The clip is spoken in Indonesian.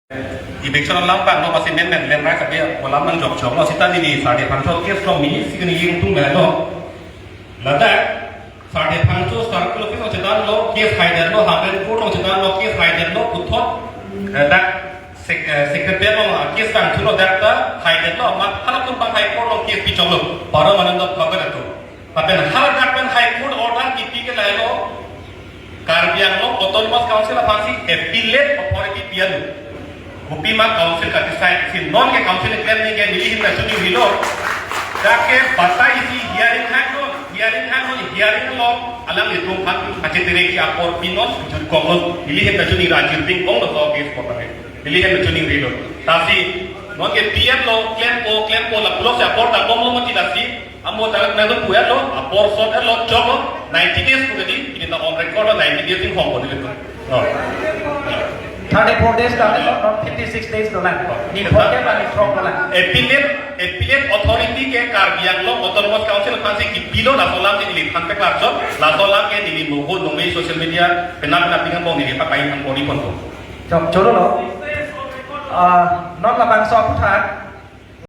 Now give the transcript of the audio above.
Evection lambang no pasti men rai kabeh kolam nang jok no sita ni Sartha Phangcho case from mini signi ying tung no lada Sartha Phangcho circle office no chetan lo case hider no haben court no chetan lo case hider no uthot da secretary no case kan thulo dakta hider no ma phala tum bang high court no case pichong lo paro manando paben to paben har dakben high court order kipi ke lai lo karbiang lo autonomous council of appellate authority pianu Upima Council ka decide si non ke council claim ni ke nili hin chuni hilo dake batai si hearing hearing lo alam itu kan achetere ki apor pinos jur konglo nili hin chuni rajir ting ong lo case ko tane nili hin chuni hilo tasi non ke PM lo claim ko la plus apor ta konglo mati dasi amo ta na do puya lo apor so lo job 90 days ko di ini ta on record 90 days in hong ko dile no 34 days not 56 days dolan ni hotel la ni from dolan appellate authority ke karbiang lo autonomous council kansi ki bilo la solam ni li phan pe klar job la solam ke ni mo ho no me social media penam na pingan bong ni pa kai ang boni pon ko chok choro lo non labangso aputhak